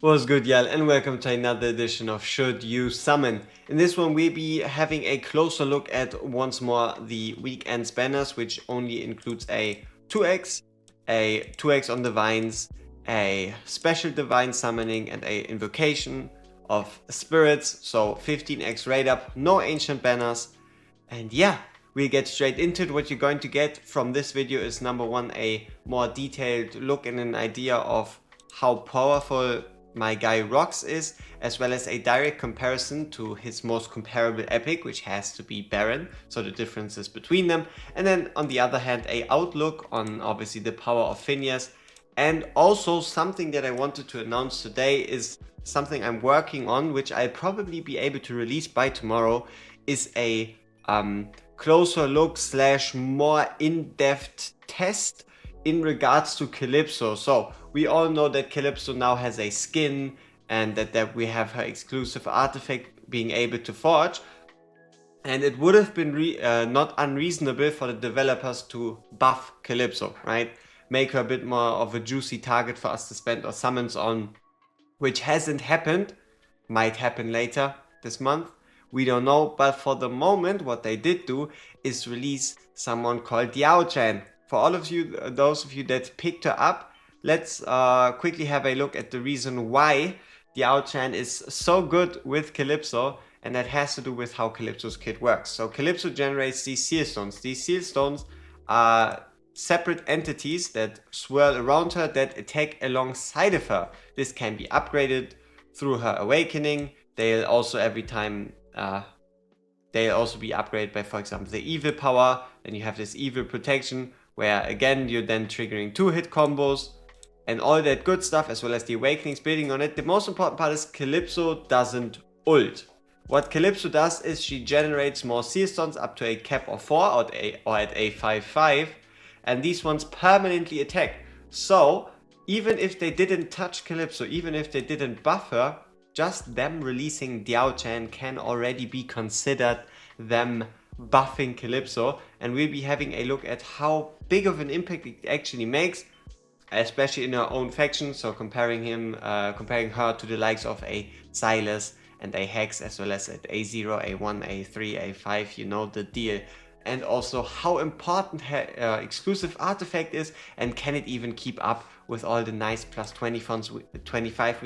What's good, y'all, and welcome to another edition of Should You Summon. In this one, we'll be having a closer look at once more the weekend banners, which only includes a 2x, a 2x on divines, a special divine summoning, and a invocation of spirits. So 15x raid up, no ancient banners, and yeah, we'll get straight into it. What you're going to get from this video is number one, a more detailed look and an idea of how powerful my guy RHOX is, as well as a direct comparison to his most comparable epic, which has to be Baron, so the differences between them. And then on the other hand, a outlook on obviously the power of PHINEAS. And also something that I wanted to announce today is something I'm working on, which I'll probably be able to release by tomorrow, is a closer look / more in-depth test in regards to CALYPSO. So we all know that CALYPSO now has a skin and that we have her exclusive artifact being able to forge. And it would have been not unreasonable for the developers to buff CALYPSO, right? Make her a bit more of a juicy target for us to spend our summons on, which hasn't happened. Might happen later this month. We don't know, but for the moment, what they did do is release someone called Diao-chan. For all of you, those of you that picked her up, let's quickly have a look at the reason why Diao-chan is so good with CALYPSO, and that has to do with how CALYPSO's kit works. So CALYPSO generates these seal stones. These seal stones are separate entities that swirl around her that attack alongside of her. This can be upgraded through her awakening. They'll also every time they'll also be upgraded by, for example, the evil power. Then you have this evil protection, where again you're then triggering 2-hit combos and all that good stuff, as well as the awakenings building on it. The most important part is CALYPSO doesn't ult. What CALYPSO does is she generates more seal stones up to a cap of 4 or at a 5/5, and these ones permanently attack. So even if they didn't touch CALYPSO, even if they didn't buff her, just them releasing Diao-chan can already be considered them buffing CALYPSO, and we'll be having a look at how big of an impact it actually makes, especially in her own faction. So comparing her to the likes of a Silas and a Hex, as well as at A0, A1, A3, A5, you know the deal. And also how important her exclusive artifact is, and can it even keep up with all the nice plus 25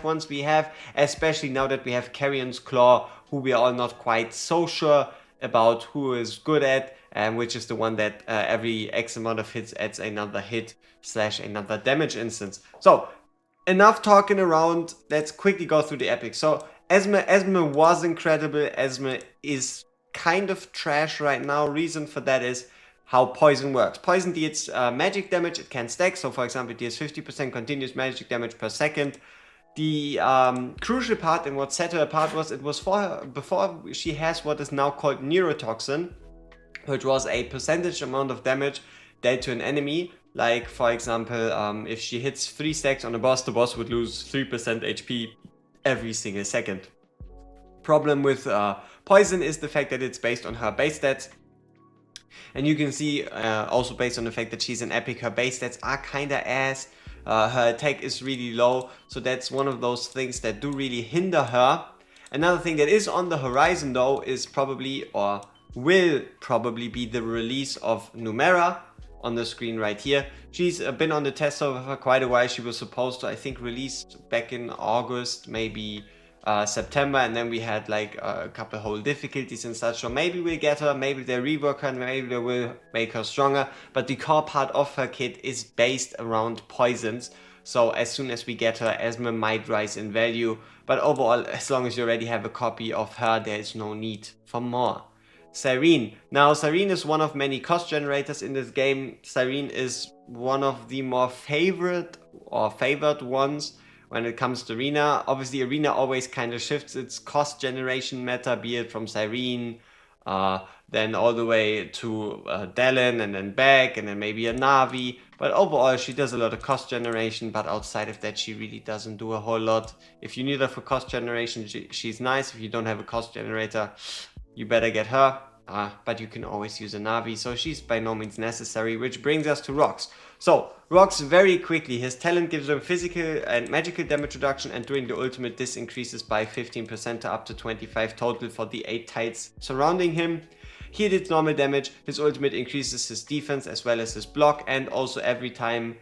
ones we have, especially now that we have Carrion's Claw, who we are all not quite so sure about who is good at, which is the one that every X amount of hits adds another hit / another damage instance. So enough talking around, let's quickly go through the epic. So Esme was incredible. Esme is kind of trash right now. Reason for that is how poison works. Poison deals magic damage, it can stack. So for example, it deals 50% continuous magic damage per second. The crucial part and what set her apart was it was for her before she has what is now called neurotoxin, which was a percentage amount of damage dealt to an enemy. Like for example, if she hits 3 stacks on a boss, the boss would lose 3% HP every single second. Problem with poison is the fact that it's based on her base stats, and you can see also based on the fact that she's an epic, her base stats are kinda ass. Her attack is really low, so that's one of those things that do really hinder her. Another thing that is on the horizon though is probably, or will probably be, the release of Numera on the screen right here. She's been on the test server for quite a while. She was supposed to, I think, release back in August, maybe September, and then we had like a couple whole difficulties and such. So maybe we'll get her, maybe they rework her, and maybe they will make her stronger. But the core part of her kit is based around poisons. So as soon as we get her, Esme might rise in value. But overall, as long as you already have a copy of her, there is no need for more. Cyrene. Now, Cyrene is one of many cost generators in this game. Cyrene is one of the more favored ones when it comes to Arena. Obviously, Arena always kind of shifts its cost generation meta, be it from Cyrene, then all the way to Dallin, and then back, and then maybe a Na'Vi. But overall, she does a lot of cost generation, but outside of that, she really doesn't do a whole lot. If you need her for cost generation, she's nice. If you don't have a cost generator, you better get her. But you can always use a Na'Vi, so she's by no means necessary, which brings us to RHOX. So, RHOX very quickly, his talent gives him physical and magical damage reduction, and during the ultimate this increases by 15% to up to 25 total for the 8 tiles surrounding him. He did normal damage, his ultimate increases his defense as well as his block, and also every time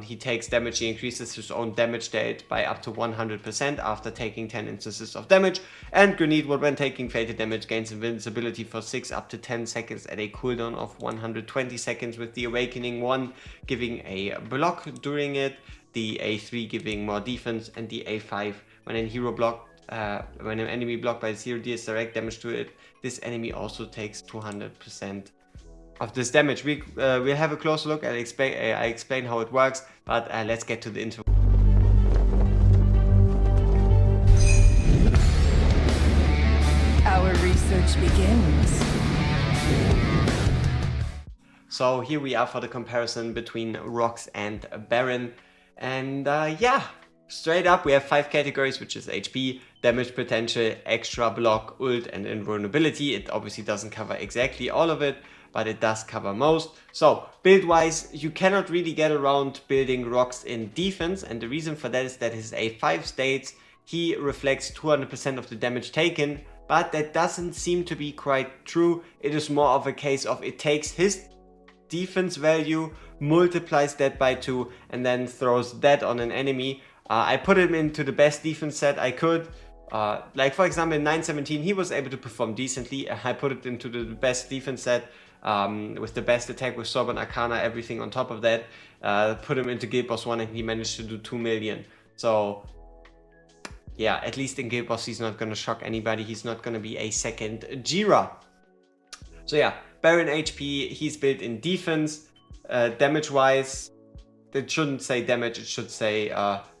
he takes damage, he increases his own damage dealt by up to 100% after taking 10 instances of damage. And Grenade, when taking fatal damage, gains invincibility for 6 up to 10 seconds at a cooldown of 120 seconds, with the Awakening 1 giving a block during it, the A3 giving more defense, and the A5 when an enemy blocked by 0 deals direct damage to it, this enemy also takes 200% of this damage. We'll have a closer look and I explain how it works, but let's get to the intro. Our research begins. So here we are for the comparison between RHOX and Baron, and yeah, straight up we have 5 categories, which is HP, damage potential, extra block, ult, and invulnerability. It obviously doesn't cover exactly all of it, but it does cover most. So build wise, you cannot really get around building RHOX in defense, and the reason for that is that his A5 states he reflects 200% of the damage taken, but that doesn't seem to be quite true. It is more of a case of it takes his defense value, multiplies that by 2, and then throws that on an enemy. I put him into the best defense set I could. Like for example in 917 he was able to perform decently. I put it into the best defense set with the best attack with Sword and Arcana, everything on top of that. Put him into Guild Boss 1 and he managed to do 2 million. So yeah, at least in Guild Boss he's not gonna shock anybody. He's not gonna be a second Jira. So yeah, Baron HP, he's built in defense. Damage wise, it shouldn't say damage, it should say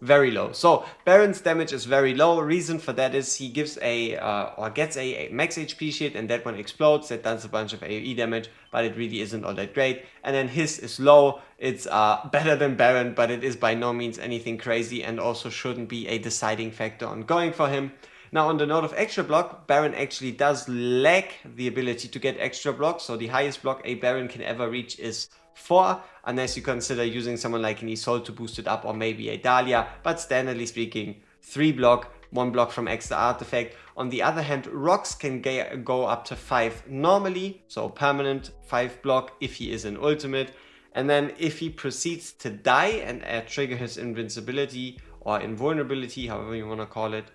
very low. So Baron's damage is very low. Reason for that is he gives gets a max HP shield, and that one explodes. That does a bunch of AoE damage, but it really isn't all that great. And then his is low. It's better than Baron, but it is by no means anything crazy, and also shouldn't be a deciding factor on going for him. Now on the note of extra block, Baron actually does lack the ability to get extra block. So the highest block a Baron can ever reach is 4, unless you consider using someone like an Isolde to boost it up, or maybe a Dahlia, but standardly speaking 3 block, 1 block from extra artifact. On the other hand, RHOX can go up to 5 normally, so permanent 5 block if he is an ultimate, and then if he proceeds to die and trigger his invincibility or invulnerability, however you want to call it,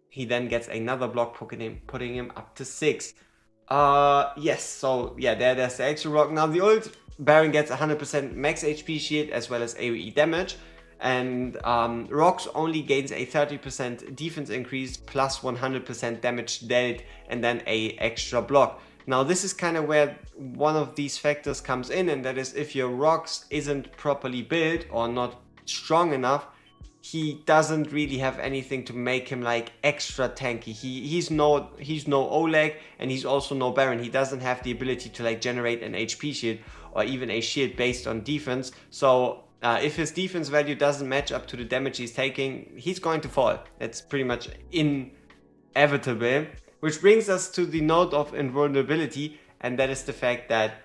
he then gets another block, putting him up to 6. Yes, so yeah, there's the extra rock. Now the ult, Baron gets 100% max HP shield as well as AoE damage, and RHOX only gains a 30% defense increase plus 100% damage dealt, and then a extra block. Now this is kind of where one of these factors comes in, and that is if your RHOX isn't properly built or not strong enough, he doesn't really have anything to make him like extra tanky. He's no Oleg, and he's also no Baron. He doesn't have the ability to like generate an HP shield or even a shield based on defense. So if his defense value doesn't match up to the damage he's taking, he's going to fall. That's pretty much inevitable. Which brings us to the note of invulnerability, and that is the fact that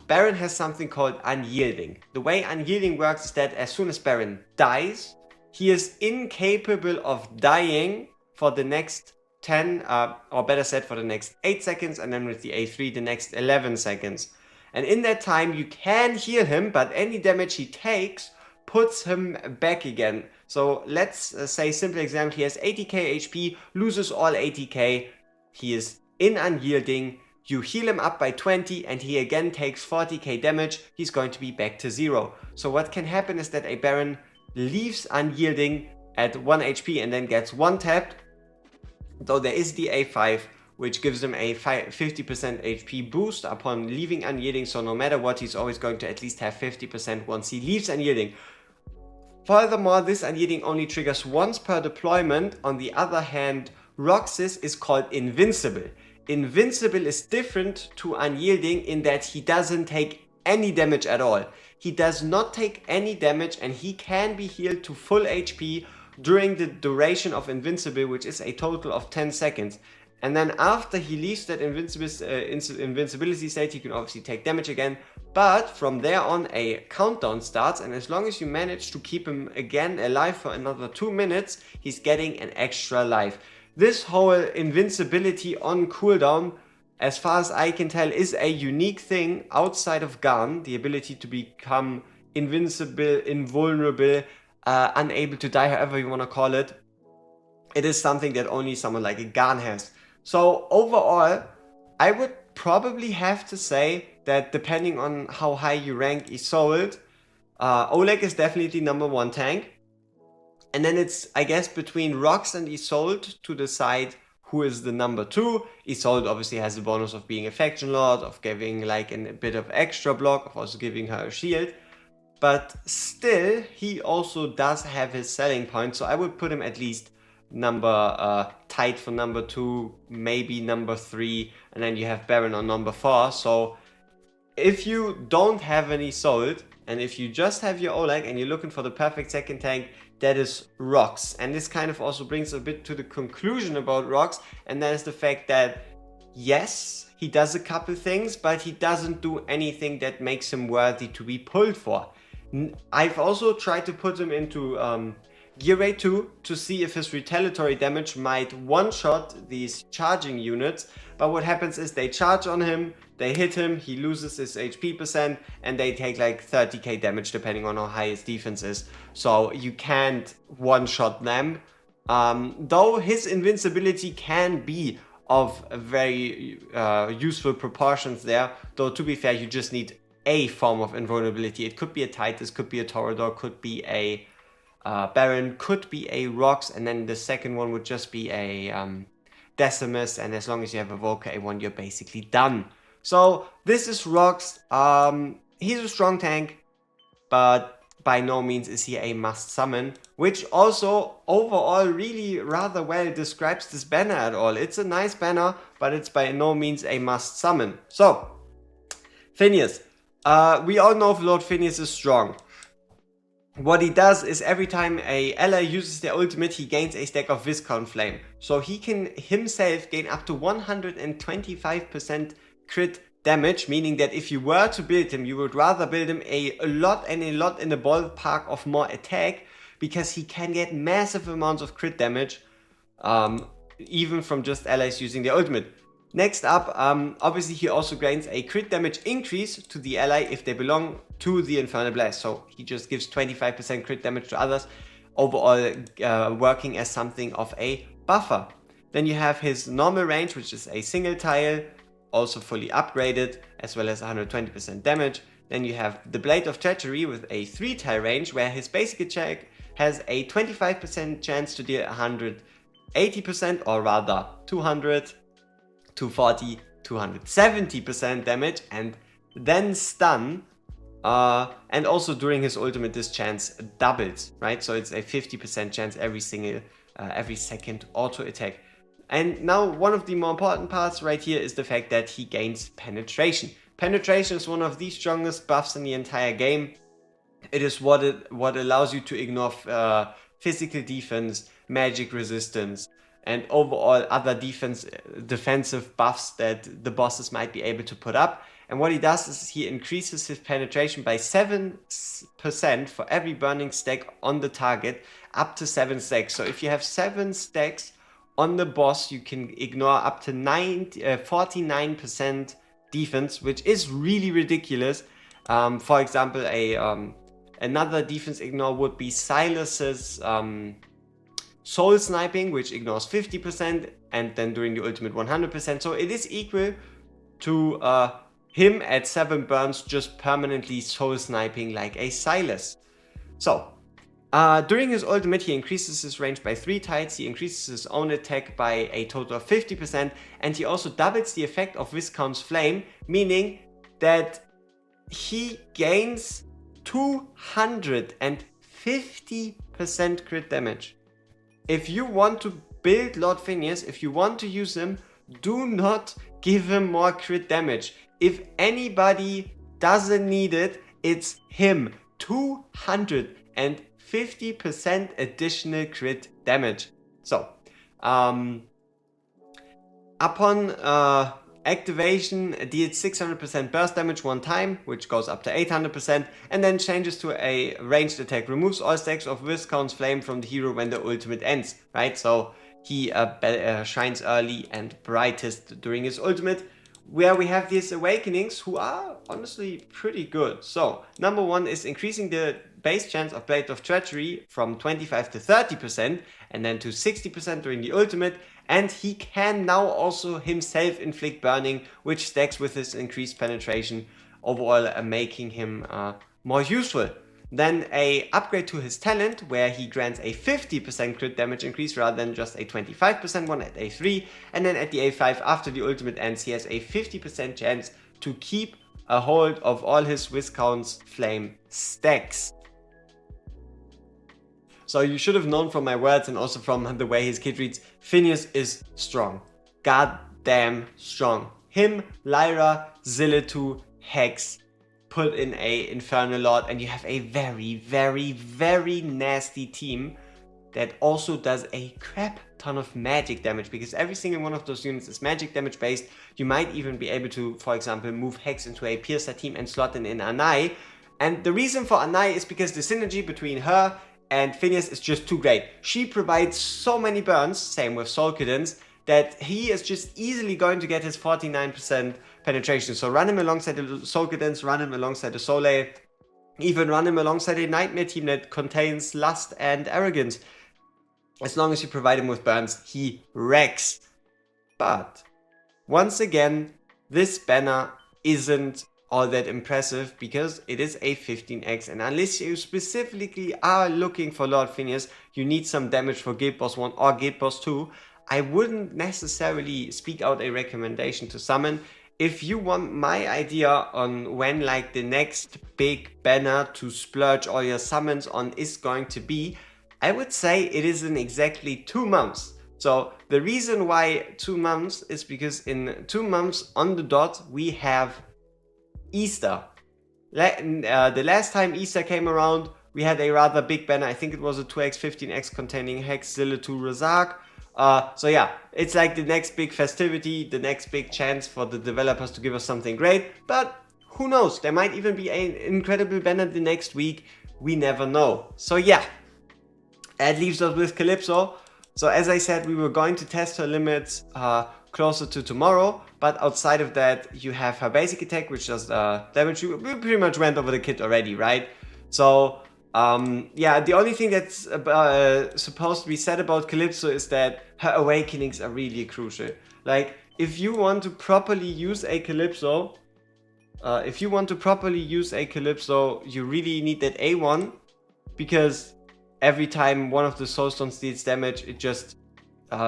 Baron has something called unyielding. The way unyielding works is that as soon as Baron dies, he is incapable of dying for the next 10, or better said, for the next 8 seconds, and then with the A3, the next 11 seconds. And in that time, you can heal him, but any damage he takes puts him back again. So let's say, simple example, he has 80k HP, loses all 80k, he is in unyielding, you heal him up by 20, and he again takes 40k damage, he's going to be back to 0. So what can happen is that a Baron leaves unyielding at 1 HP and then gets 1 tapped, though there is the A5 which gives him a 50% HP boost upon leaving unyielding, so no matter what he's always going to at least have 50% once he leaves unyielding. Furthermore, this unyielding only triggers once per deployment. On the other hand, RHOX's is called invincible. Invincible is different to unyielding in that he doesn't take any damage at all. He does not take any damage, and he can be healed to full HP during the duration of invincible, which is a total of 10 seconds. And then after he leaves that invincibility state, he can obviously take damage again, But from there on a countdown starts, and as long as you manage to keep him again alive for another 2 minutes, he's getting an extra life. This whole invincibility on cooldown, as far as I can tell, is a unique thing outside of Garn, the ability to become invincible, invulnerable, unable to die, however you want to call it. It is something that only someone like a Garn has. So overall, I would probably have to say that depending on how high you rank Isolde, Oleg is definitely number 1 tank. And then it's, I guess, between RHOX and Isolde to decide who is the number 2. Isolde obviously has the bonus of being a faction lord, of giving like a bit of extra block, of also giving her a shield. But still, he also does have his selling point, so I would put him at least tight for number 2, maybe number 3, and then you have Baron on number 4. So if you don't have any Isolde, and if you just have your Oleg and you're looking for the perfect second tank, that is RHOX. And this kind of also brings a bit to the conclusion about RHOX, and that is the fact that yes, he does a couple things, but he doesn't do anything that makes him worthy to be pulled for. I've also tried to put him into Gear Rate 2 to see if his retaliatory damage might one-shot these charging units, but what happens is they charge on him, they hit him, he loses his HP percent, and they take like 30k damage depending on how high his defense is. So you can't one-shot them. Though his invincibility can be of very useful proportions there, though to be fair, you just need a form of invulnerability. It could be a Titus, could be a Torador, could be a Baron, could be a RHOX, and then the second one would just be a Decimus, and as long as you have a Volker A1, you're basically done. So this is RHOX. He's a strong tank, but by no means is he a must summon, which also overall really rather well describes this banner at all. It's a nice banner, but it's by no means a must summon. So, PHINEAS. We all know Lord PHINEAS is strong. What he does is every time a ally uses their ultimate, he gains a stack of Viscount Flame. So he can himself gain up to 125% crit damage, meaning that if you were to build him, you would rather build him a lot in the ballpark of more attack, because he can get massive amounts of crit damage, even from just allies using their ultimate. Next up, obviously he also gains a crit damage increase to the ally if they belong to the Infernal Blast. So he just gives 25% crit damage to others, overall working as something of a buffer. Then you have his normal range, which is a single tile, also fully upgraded, as well as 120% damage. Then you have the Blade of Treachery with a 3-tile range, where his basic attack has a 25% chance to deal 180%, or rather 200, 240, 270% damage, and then stun. And also during his ultimate, this chance doubles, right? So it's a 50% chance every second auto attack. And now one of the more important parts right here is the fact that he gains penetration. Penetration is one of the strongest buffs in the entire game. It is what allows you to ignore physical defense, magic resistance, and overall other defensive buffs that the bosses might be able to put up. And what he does is he increases his penetration by 7% for every burning stack on the target, up to 7 stacks. So if you have 7 stacks on the boss, you can ignore up to 49% defense, which is really ridiculous. For example, another defense ignore would be Silas's Soul Sniping, which ignores 50%, and then during the ultimate 100%. So it is equal to him at 7 burns just permanently Soul Sniping like a Silas. So during his ultimate, he increases his range by 3 tiles, he increases his own attack by a total of 50%, and he also doubles the effect of Viscount's Flame, meaning that he gains 250% crit damage. If you want to build Lord PHINEAS, if you want to use him, do not give him more crit damage. If anybody doesn't need it, it's him. 250% additional crit damage. So, upon Activation deals 600% burst damage one time, which goes up to 800%, and then changes to a ranged attack. Removes all stacks of Viscount's Flame from the hero when the ultimate ends, right? So he shines early and brightest during his ultimate, where we have these awakenings who are honestly pretty good. So number one is increasing the base chance of Blade of Treachery from 25 to 30% and then to 60% during the ultimate, and he can now also himself inflict burning, which stacks with his increased penetration, overall making him more useful. Then a upgrade to his talent, where he grants a 50% crit damage increase rather than just a 25% one at A3. And then at the A5, after the ultimate ends, he has a 50% chance to keep a hold of all his Viscount's Flame stacks. So you should have known from my words and also from the way his kit reads, PHINEAS is strong. Goddamn strong. Him, Lyra, Zillitu, Hex, put in a Infernal Lord, and you have a very, very, very nasty team that also does a crap ton of magic damage, because every single one of those units is magic damage based. You might even be able to, for example, move Hex into a Piercer team and slot in Anai. And the reason for Anai is because the synergy between her and PHINEAS is just too great. She provides so many burns, same with Soul Cadence, that he is just easily going to get his 49% penetration. So run him alongside the Soul Cadence, run him alongside the Soleil, even run him alongside a Nightmare team that contains Lust and Arrogance. As long as you provide him with burns, he wrecks. But once again, this banner isn't all that impressive because it is a 15x, and unless you specifically are looking for Lord PHINEAS, you need some damage for Guild Boss 1 or Guild Boss 2. I wouldn't necessarily speak out a recommendation to summon. If you want my idea on when like the next big banner to splurge all your summons on is going to be, I would say it is in exactly 2 months. So the reason why 2 months is because in 2 months on the dot we have Easter. The last time Easter came around, we had a rather big banner. I think it was a 2x, 15x containing Hex, Zillitu, Razak. So yeah, it's like the next big festivity, the next big chance for the developers to give us something great. But who knows? There might even be an incredible banner the next week. We never know. So yeah, that leaves us with CALYPSO. So as I said, we were going to test her limits closer to tomorrow, but outside of that, you have her basic attack, which does damage. We pretty much went over the kit already, right? So yeah, the only thing that's supposed to be said about CALYPSO is that her awakenings are really crucial. Like, if you want to properly use a CALYPSO, you really need that A1, because every time one of the soulstones deals damage, it just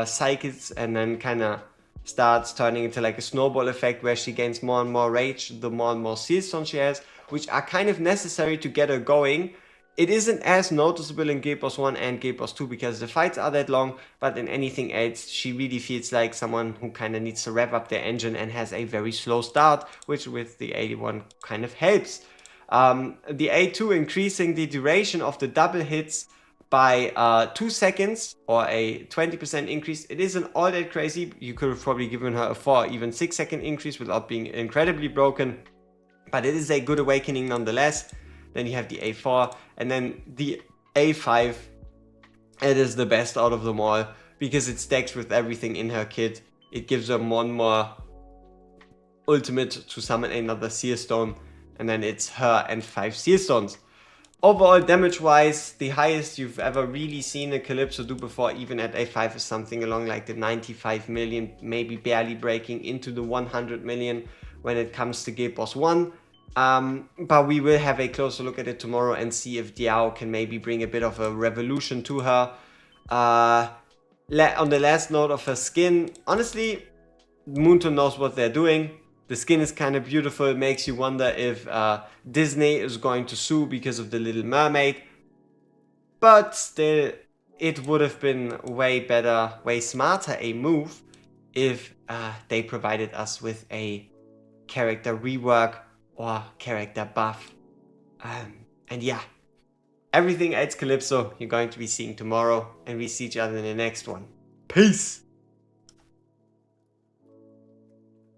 cycles and then kind of starts turning into like a snowball effect where she gains more and more rage the more and more sealstones she has, which are kind of necessary to get her going. It isn't as noticeable in Guild Boss 1 and Guild Boss 2 because the fights are that long, but in anything else, she really feels like someone who kind of needs to rev up their engine and has a very slow start, which with the 81 kind of helps. The A2 increasing the duration of the double hits by 2 seconds, or a 20% increase. It isn't all that crazy. You could have probably given her a 4 or even 6 second increase without being incredibly broken, but it is a good awakening nonetheless. Then you have the A4, and then the A5. It is the best out of them all because it stacks with everything in her kit. It gives her one more ultimate to summon another Sealstone, and then it's her and 5 Sealstones. Overall, damage-wise, the highest you've ever really seen a CALYPSO do before, even at A5, is something along like the 95 million, maybe barely breaking into the 100 million when it comes to Guild Boss 1. But we will have a closer look at it tomorrow and see if Diao can maybe bring a bit of a revolution to her. On the last note of her skin, honestly, Moonton knows what they're doing. The skin is kind of beautiful. It makes you wonder if Disney is going to sue because of the Little Mermaid. But still, it would have been way better, way smarter a move if they provided us with a character rework or character buff. And yeah, everything else CALYPSO you're going to be seeing tomorrow, and we see each other in the next one. Peace!